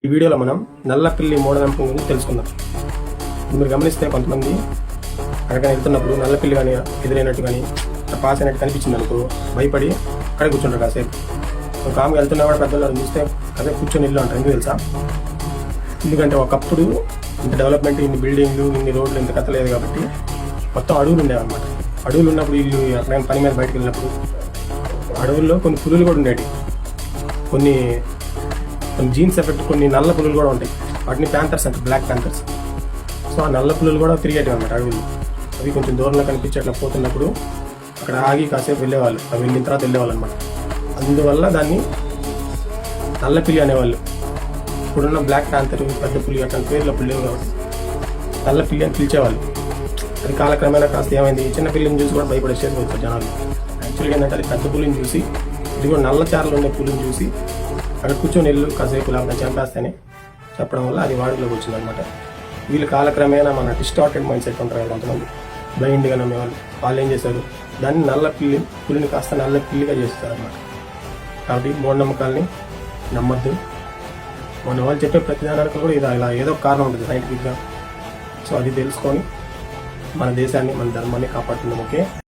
ఈ వీడియోలో మనం నల్లపిల్లి మూఢనమ్మకం గురించి తెలుసుకుందాం. మీరు గమనిస్తే కొంతమంది అక్కడికి వెళ్తున్నప్పుడు నల్లపిల్లి కానీ ఎదురైనట్టు కానీ పాస్ అయినట్టు కనిపించింది అనుకో భయపడి అక్కడే కూర్చుంటారు కాసేపు. ఒక ఆమె వెళ్తున్నా కూడా పెద్దలు చూస్తే కాసేపు కూర్చొని ఇల్లు అంటారు. ఎందుకు తెలుసా? ఎందుకంటే ఒకప్పుడు ఇంత డెవలప్మెంట్, ఇన్ని బిల్డింగ్లు, ఇన్ని రోడ్లు ఇంత కథ లేదు కాబట్టి మొత్తం అడవులు ఉండేవన్నమాట. అడవులు ఉన్నప్పుడు ఇల్లు ఎక్కడైనా పని మీద బయటకు వెళ్ళినప్పుడు అడవుల్లో కొన్ని పులులు కూడా ఉండేవి. కొన్ని జీన్స్ ఎఫెక్ట్ కొన్ని నల్ల పులులు కూడా ఉంటాయి. వాటిని ప్యాంథర్స్ అంటే బ్లాక్ ప్యాంథర్స్. సో ఆ నల్ల పులులు కూడా తిరిగేటివి అన్నమాట అడవులు. అవి కొంచెం దూరంలో కనిపించి అట్లా పోతున్నప్పుడు అక్కడ ఆగి కాసేపు వెళ్ళేవాళ్ళు. అవి వెళ్ళిన తర్వాత వెళ్ళేవాళ్ళు అనమాట. అందువల్ల దాన్ని నల్లపిల్లి అనేవాళ్ళు. ఇప్పుడున్న బ్లాక్ ప్యాంథర్, పెద్ద పులి అట్లాంటి పేర్లు అప్పుడు లేవు కాబట్టి నల్లపిల్లి అని పిలిచేవాళ్ళు. అది కాలక్రమేణా కాస్త ఏమైంది, చిన్న పిల్లిని చూసి కూడా భయపడే స్టేజ్కి వచ్చారు జనాలు. యాక్చువల్గా ఏంటంటే అది పెద్ద పులిని చూసి, ఇది కూడా నల్ల చారలు ఉండే పులిని చూసి అక్కడ కూర్చొని వెళ్ళు కాసేపు లేకపోతే చంపేస్తేనే చెప్పడం వల్ల అది వాడుకలోకి వచ్చిందనమాట. వీళ్ళు కాలక్రమేణా మన డిస్టార్టెడ్ మైండ్ సెట్ ఉంటారు కదా కొంతమంది, బ్లైండ్గా నమ్మేవాళ్ళు. వాళ్ళు ఏం చేశారు, దాన్ని నల్ల పులిని కాస్త నల్ల పిల్లిగా చేస్తారు అనమాట. కాబట్టి మూఢనమ్మకాలని నమ్మద్దు. మన వాళ్ళు చెప్పే ప్రతిదానానికి కూడా ఇలా ఏదో కారణం ఉంటుంది సైంటిఫిక్గా. సో అది తెలుసుకొని మన దేశాన్ని, మన ధర్మాన్ని కాపాడుతున్నాం. ఓకే.